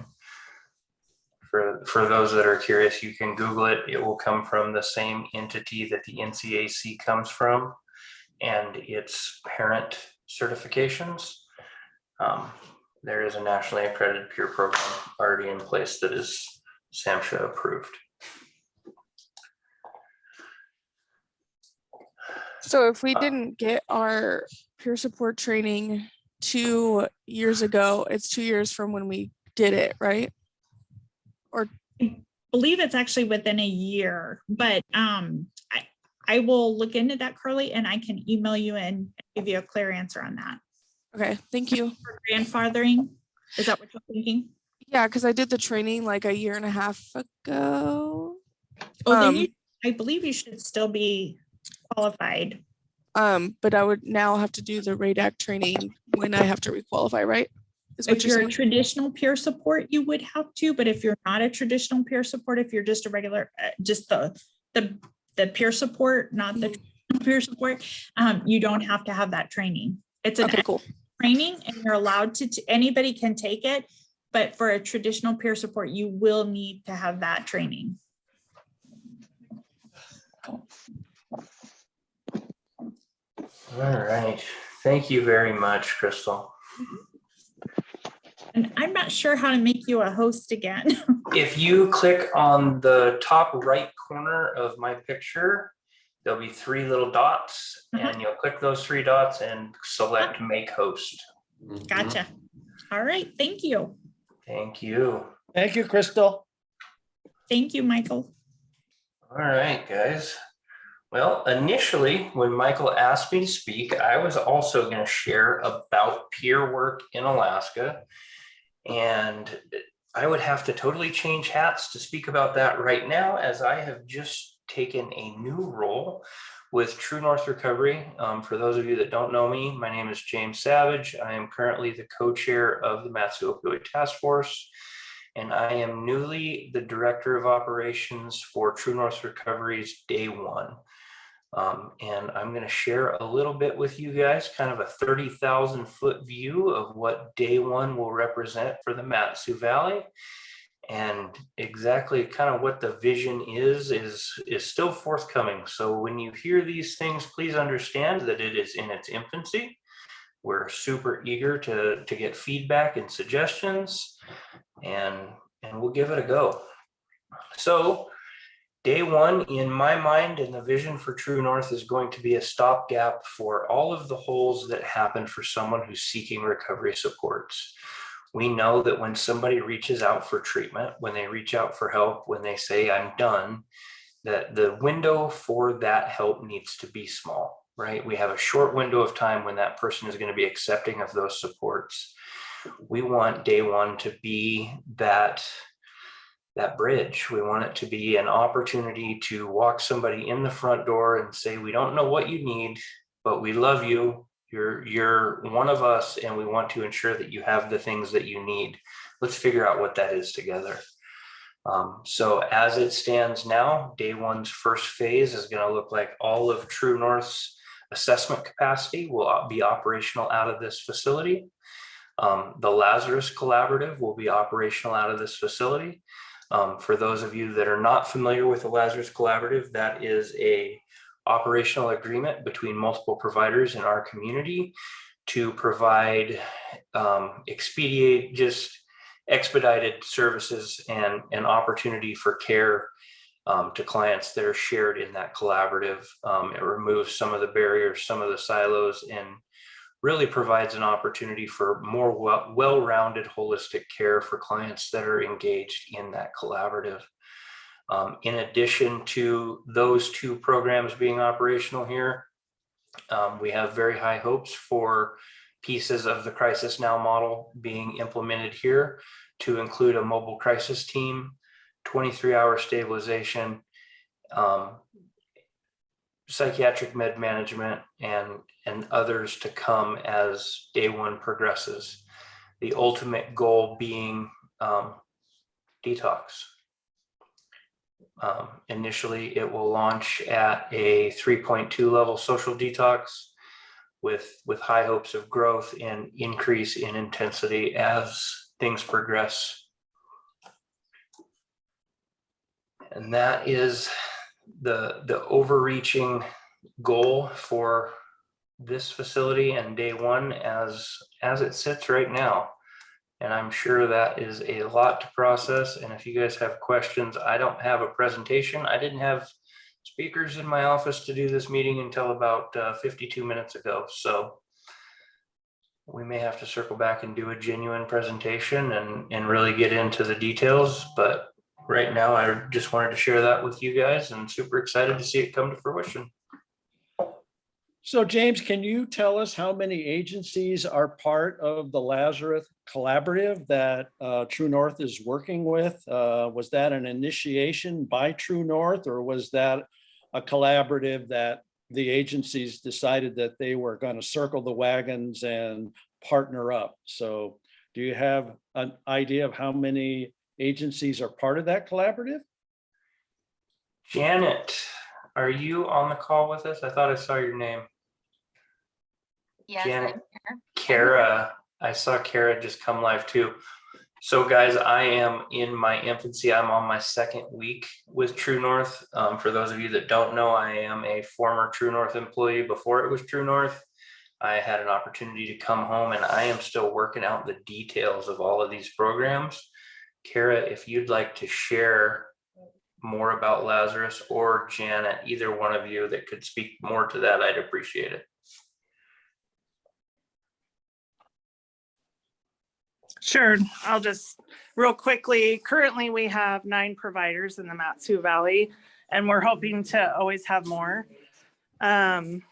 For those that are curious, you can Google it. It will come from the same entity that the NCAC comes from, and its parent certifications. There is a nationally accredited peer program already in place that is SAMHSA approved. So if we didn't get our peer support training 2 years ago, it's 2 years from when we did it, right? Or I believe it's actually within a year, but I will look into that, Carley, and I can email you and give you a clear answer on that. okay, thank you. For grandfathering, is that what you're thinking? Yeah, because I did the training like a year and a half ago. Oh, then I believe you should still be qualified. But I would now have to do the RADAC training when I have to requalify, right? If you're a traditional peer support, you would have to, but if you're not a traditional peer support, if you're just a regular, just the peer support, not the peer support, you don't have to have that training. It's an okay, cool training, and you're allowed to, anybody can take it. But for a traditional peer support, you will need to have that training. All right. Thank you very much, Crystal. And I'm not sure how to make you a host again. If you click on the top right corner of my picture, there'll be 3 little dots, and you'll click those 3 dots and select make host. Gotcha. All right. Thank you. Thank you. Thank you, Crystal. Thank you, Michael. All right, guys. Well, initially, when Michael asked me to speak, I was also going to share about peer work in Alaska. And I would have to totally change hats to speak about that right now, as I have just taken a new role with True North Recovery. For those of you that don't know me, my name is James Savage. I am currently the co-chair of the Mat-Su Opioid Task Force, and I am newly the Director of Operations for True North Recovery's Day 1. And I'm going to share a little bit with you guys, kind of a 30,000 foot view of what Day 1 will represent for the Mat-Su Valley. And exactly kind of what the vision is still forthcoming. So when you hear these things, please understand that it is in its infancy. We're super eager to get feedback and suggestions, and we'll give it a go. So Day 1, in my mind, and the vision for True North, is going to be a stopgap for all of the holes that happen for someone who's seeking recovery supports. We know that when somebody reaches out for treatment, when they reach out for help, when they say, I'm done, that the window for that help needs to be small, right? We have a short window of time when that person is going to be accepting of those supports. We want Day 1 to be that bridge. We want it to be an opportunity to walk somebody in the front door and say, we don't know what you need, but we love you. You're one of us, and we want to ensure that you have the things that you need. Let's figure out what that is together. So as it stands now, Day 1's first phase is going to look like all of True North's assessment capacity will be operational out of this facility. The Lazarus Collaborative will be operational out of this facility. For those of you that are not familiar with the Lazarus Collaborative, that is a operational agreement between multiple providers in our community to provide expedited services and opportunity for care to clients that are shared in that collaborative. It removes some of the barriers, some of the silos, and really provides an opportunity for more well-rounded holistic care for clients that are engaged in that collaborative. In addition to those 2 programs being operational here, we have very high hopes for pieces of the Crisis Now model being implemented here, to include a mobile crisis team, 23-hour stabilization, psychiatric med management, and others to come as Day 1 progresses. The ultimate goal being detox. Initially, it will launch at a 3.2 level social detox with high hopes of growth and increase in intensity as things progress. And that is the overreaching goal for this facility and Day 1 as it sits right now. And I'm sure that is a lot to process. And if you guys have questions, I don't have a presentation. I didn't have speakers in my office to do this meeting until about 52 minutes ago. So we may have to circle back and do a genuine presentation and really get into the details. But right now, I just wanted to share that with you guys, and super excited to see it come to fruition. So James, can you tell us how many agencies are part of the Lazarus Collaborative that True North is working with? Was that an initiation by True North, or was that a collaborative that the agencies decided that they were going to circle the wagons and partner up? So do you have an idea of how many agencies are part of that collaborative? Janet, are you on the call with us? I thought I saw your name. Yes, Janet, I'm here. Kara, I saw Kara just come live too. So guys, I am in my infancy. I'm on my second week with True North. For those of you that don't know, I am a former True North employee before it was True North. I had an opportunity to come home and I am still working out the details of all of these programs. Kara, if you'd like to share more about Lazarus, or Janet, either one of you that could speak more to that, I'd appreciate it. Sure, I'll just real quickly. Currently, we have 9 providers in the Mat-Su Valley, and we're hoping to always have more. And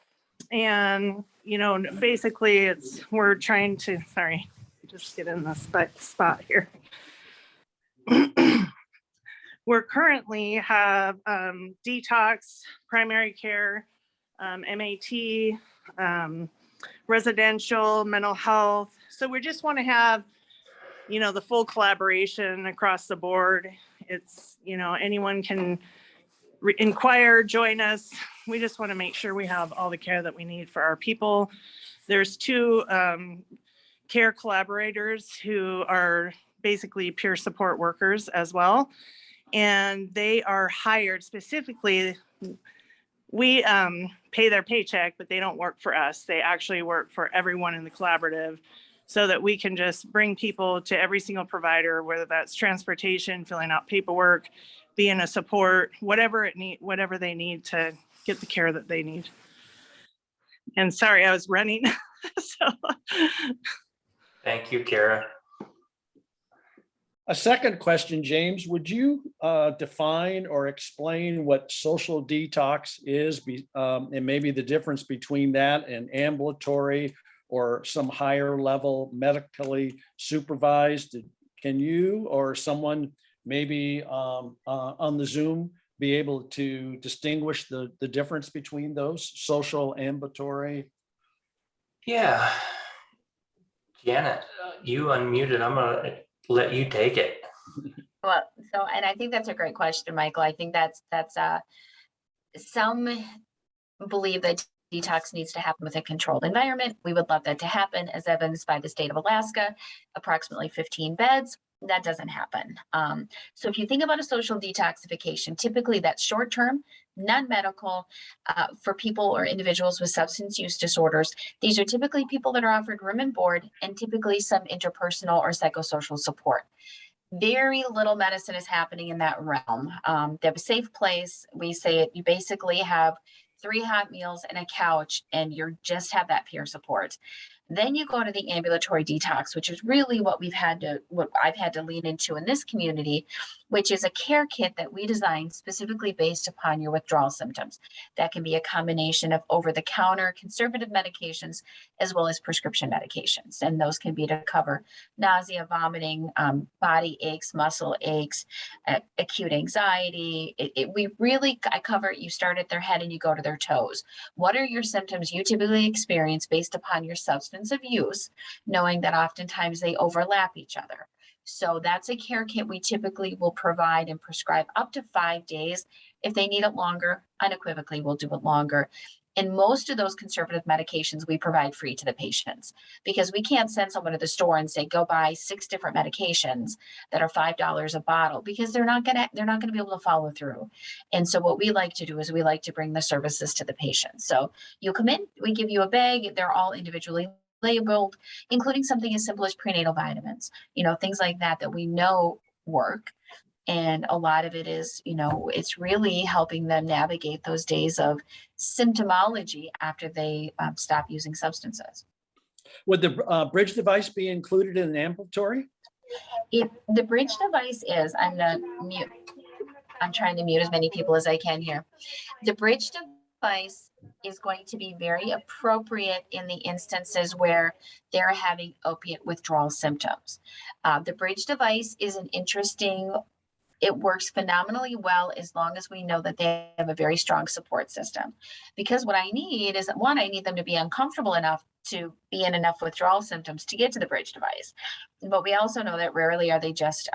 you know, basically, we're trying to. Sorry, just get in the spot here. We're currently have detox, primary care, MAT, residential, mental health. So we just want to have, you know, the full collaboration across the board. It's, you know, anyone can inquire, join us. We just want to make sure we have all the care that we need for our people. There's 2 care collaborators who are basically peer support workers as well. And they are hired specifically. We pay their paycheck, but they don't work for us. They actually work for everyone in the collaborative, so that we can just bring people to every single provider, whether that's transportation, filling out paperwork, being a support, whatever they need to get the care that they need. And sorry, I was running. So. Thank you, Kara. A second question, James, would you define or explain what social detox is, and maybe the difference between that and ambulatory or some higher level medically supervised? Can you or someone maybe on the Zoom be able to distinguish the difference between those, social, ambulatory? Yeah. Janet, you unmuted. I'm gonna let you take it. Well, and I think that's a great question, Michael. I think that's some believe that detox needs to happen with a controlled environment. We would love that to happen, as evidenced by the state of Alaska, approximately 15 beds. That doesn't happen. So if you think about a social detoxification, typically that's short-term, non-medical, for people or individuals with substance use disorders. These are typically people that are offered room and board, and typically some interpersonal or psychosocial support. Very little medicine is happening in that realm. They have a safe place. We say it, you basically have 3 hot meals and a couch, and you just have that peer support. Then you go to the ambulatory detox, which is really what I've had to lean into in this community, which is a care kit that we designed specifically based upon your withdrawal symptoms. That can be a combination of over-the-counter conservative medications as well as prescription medications. And those can be to cover nausea, vomiting, body aches, muscle aches, acute anxiety. I cover, you start at their head and you go to their toes. What are your symptoms you typically experience based upon your substance of use, knowing that oftentimes they overlap each other. So that's a care kit we typically will provide and prescribe up to 5 days. If they need it longer, unequivocally, we'll do it longer. And most of those conservative medications we provide free to the patients, because we can't send someone to the store and say, go buy 6 different medications that are $5 a bottle, because they're not gonna be able to follow through. And so what we like to do is we like to bring the services to the patient. So you come in, we give you a bag, they're all individually labeled, including something as simple as prenatal vitamins, things like that we know work. And a lot of it is, it's really helping them navigate those days of symptomology after they stop using substances. Would the bridge device be included in an ambulatory? If the bridge device is, I'm trying to mute as many people as I can here. The bridge device is going to be very appropriate in the instances where they're having opiate withdrawal symptoms. The bridge device is an interesting, it works phenomenally well as long as we know that they have a very strong support system. Because what I need is, one, I need them to be uncomfortable enough to be in enough withdrawal symptoms to get to the bridge device. But we also know that rarely are they just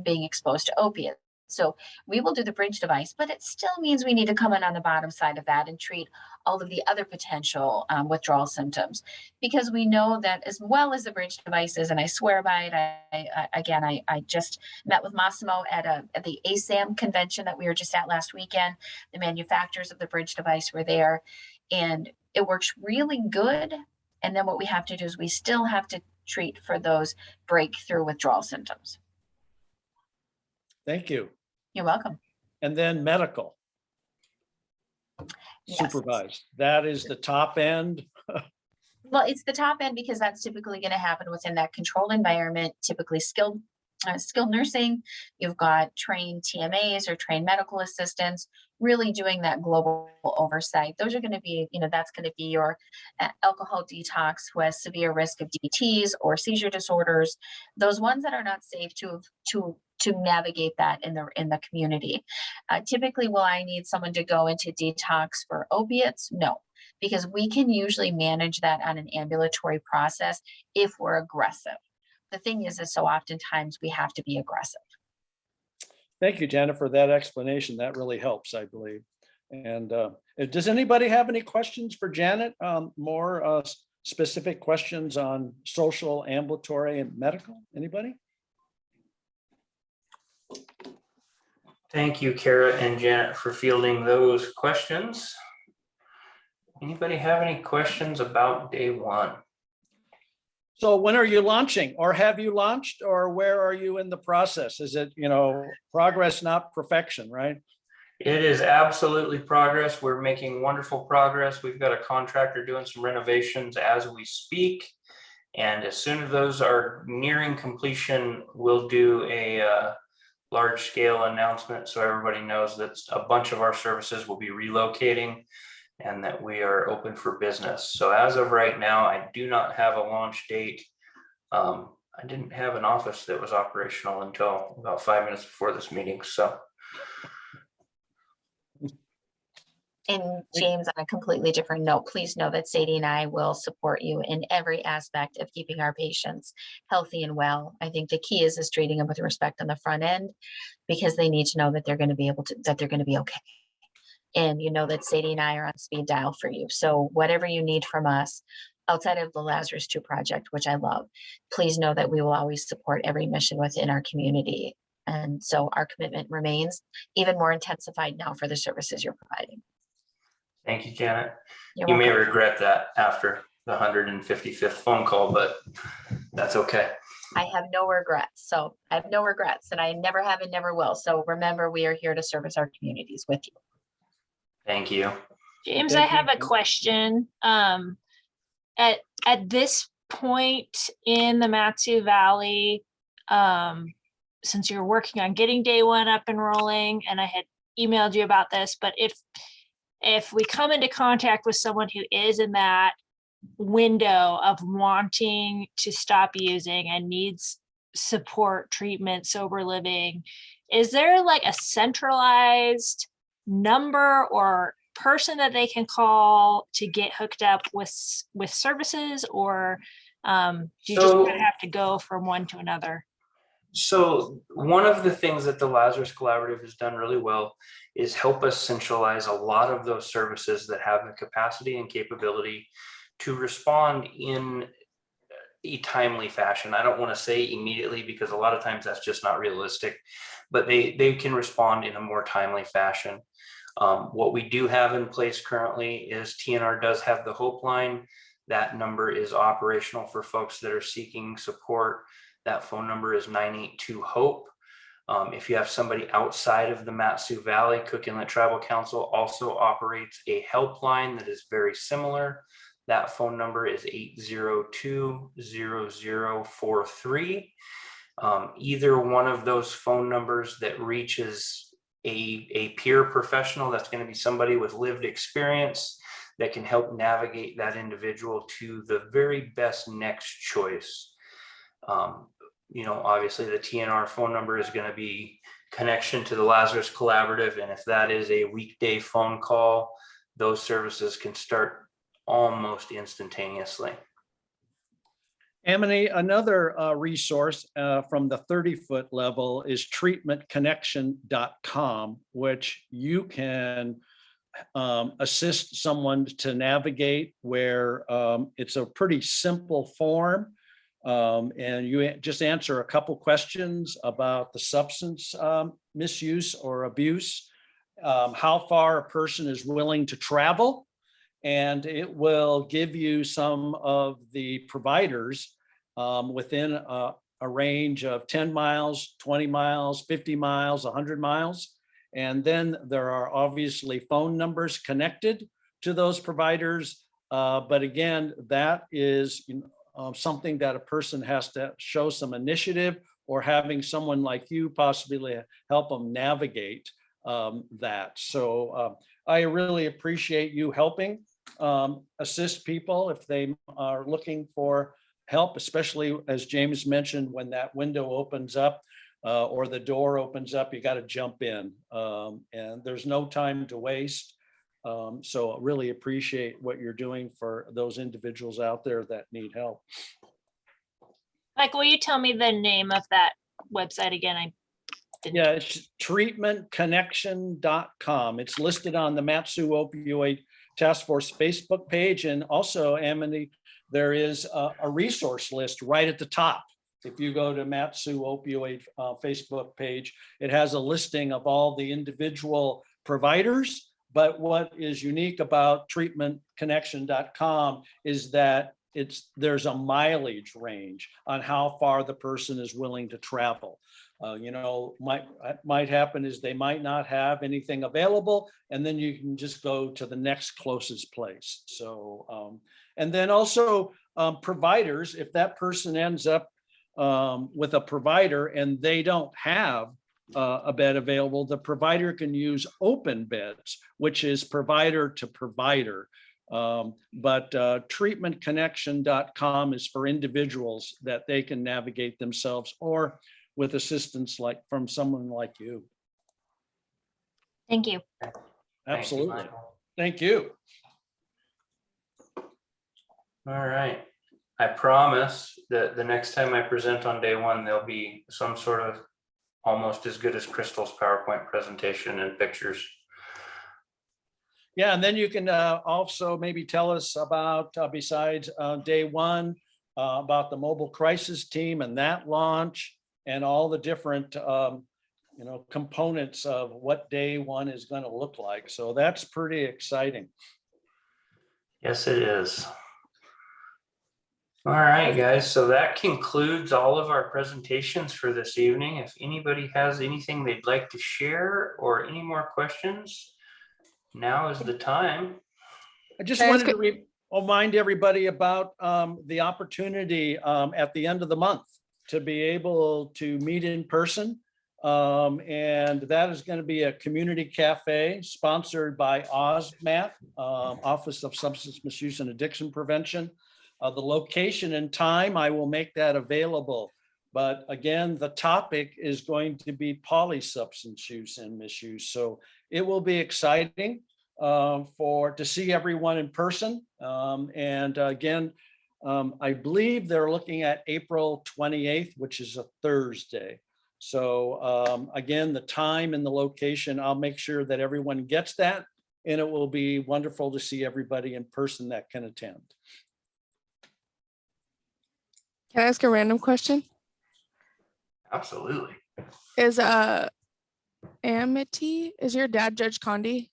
being exposed to opiates. So we will do the bridge device, but it still means we need to come in on the bottom side of that and treat all of the other potential withdrawal symptoms, because we know that as well as the bridge devices, and I swear by it, I just met with Massimo at the ASAM convention that we were just at last weekend. The manufacturers of the bridge device were there, and it works really good. And then what we have to do is we still have to treat for those breakthrough withdrawal symptoms. Thank you. You're welcome. And then medical. Yes. Supervised. That is the top end. Well, it's the top end because that's typically going to happen within that controlled environment, typically skilled nursing. You've got trained TMAs or trained medical assistants really doing that global oversight. Those are going to be, that's going to be your alcohol detox who has severe risk of DTs or seizure disorders, those ones that are not safe to navigate that in the community. Typically, will I need someone to go into detox for opiates? No, because we can usually manage that on an ambulatory process if we're aggressive. The thing is so oftentimes we have to be aggressive. Thank you, Janet, for that explanation. That really helps, I believe. And does anybody have any questions for Janet? More specific questions on social, ambulatory, and medical? Anybody? Thank you, Kara and Janet, for fielding those questions. Anybody have any questions about day one? So when are you launching, or have you launched, or where are you in the process? Is it, progress, not perfection, right? It is absolutely progress. We're making wonderful progress. We've got a contractor doing some renovations as we speak. And as soon as those are nearing completion, we'll do a large scale announcement so everybody knows that a bunch of our services will be relocating and that we are open for business. So as of right now, I do not have a launch date. I didn't have an office that was operational until about 5 minutes before this meeting. So. And James, on a completely different note, please know that Sadie and I will support you in every aspect of keeping our patients healthy and well. I think the key is treating them with respect on the front end, because they need to know that they're going to be that they're going to be okay. And that Sadie and I are on speed dial for you. So whatever you need from us outside of the Lazarus 2 project, which I love, please know that we will always support every mission within our community. And so our commitment remains even more intensified now for the services you're providing. Thank you, Janet. You're You may welcome. regret that after the 155th phone call, but that's okay. I have no regrets. So I have no regrets, and I never have and never will. So remember, we are here to service our communities with you. Thank you. James, I have a question. At this point in the Matsu Valley, since you're working on getting day one up and rolling, and I had emailed you about this, but if we come into contact with someone who is in that window of wanting to stop using and needs support, treatment, sober living, is there like a centralized number or person that they can call to get hooked up with services, or do you just kind of have to go from one to another? So one of the things that the Lazarus Collaborative has done really well is help us centralize a lot of those services that have the capacity and capability to respond in a timely fashion. I don't want to say immediately, because a lot of times that's just not realistic, but they can respond in a more timely fashion. What we do have in place currently is TNR does have the Hope line. That number is operational for folks that are seeking support. That phone number is 982-HOPE. If you have somebody outside of the Matsu Valley, Cook Inlet Tribal Council also operates a helpline that is very similar. That phone number is 802-0043. Either one of those phone numbers that reaches a peer professional, that's going to be somebody with lived experience that can help navigate that individual to the very best next choice. Obviously the TNR phone number is going to be connection to the Lazarus Collaborative. And if that is a weekday phone call, those services can start almost instantaneously. Amity, another resource from the 30-foot level is treatmentconnection.com, which you can assist someone to navigate, where it's a pretty simple form. And you just answer a couple questions about the substance misuse or abuse, how far a person is willing to travel, and it will give you some of the providers within a range of 10 miles, 20 miles, 50 miles, 100 miles. And then there are obviously phone numbers connected to those providers. But again, that is something that a person has to show some initiative, or having someone like you possibly help them navigate that. So I really appreciate you helping assist people if they are looking for help, especially as James mentioned, when that window opens up or the door opens up, you got to jump in, and there's no time to waste. So I really appreciate what you're doing for those individuals out there that need help. Mike, will you tell me the name of that website again? I didn't. Yeah, it's treatmentconnection.com. It's listed on the Matsu Opioid Task Force Facebook page. And also, Amity, there is a resource list right at the top. If you go to Matsu Opioid Facebook page, it has a listing of all the individual providers. But what is unique about treatmentconnection.com is that there's a mileage range on how far the person is willing to travel. Might happen is they might not have anything available, and then you can just go to the next closest place. So, and then also providers, if that person ends up with a provider and they don't have a bed available, the provider can use open beds, which is provider to provider. But treatmentconnection.com is for individuals that they can navigate themselves, or with assistance from someone like you. Thank you. Absolutely. Thank you. All right. I promise that the next time I present on day one, there'll be some sort of almost as good as Crystal's PowerPoint presentation and pictures. Yeah, and then you can also maybe tell us about, besides day one, about the mobile crisis team and that launch, and all the different components of what day one is going to look like. So that's pretty exciting. Yes, it is. All right, guys. So that concludes all of our presentations for this evening. If anybody has anything they'd like to share or any more questions, now is the time. I just wanted to remind everybody about the opportunity at the end of the month to be able to meet in person. And that is going to be a community cafe sponsored by OSMAT, Office of Substance Misuse and Addiction Prevention. The location and time, I will make that available. But again, the topic is going to be polysubstance use and misuse. So it will be exciting to see everyone in person. And again, I believe they're looking at April 28th, which is a Thursday. So again, the time and the location, I'll make sure that everyone gets that, and it will be wonderful to see everybody in person that can attend. Can I ask a random question? Absolutely. Is Amity, is your dad Judge Condi?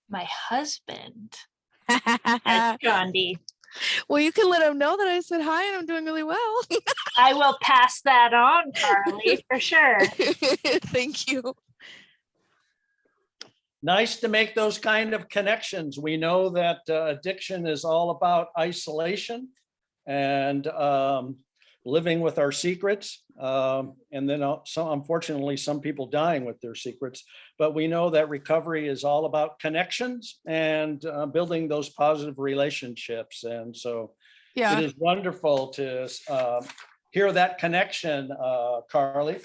My husband, Ed Gandhi. Well, you can let him know that I said hi and I'm doing really well. I will pass that on, Carly, for sure. Thank you. Nice to make those kind of connections. We know that addiction is all about isolation and living with our secrets. And then unfortunately, some people dying with their secrets. But we know that recovery is all about connections and building those positive relationships. And so Yeah. it is wonderful to hear that connection, Carley.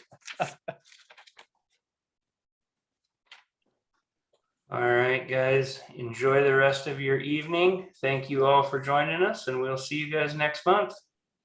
All right, guys, enjoy the rest of your evening. Thank you all for joining us, and we'll see you guys next month.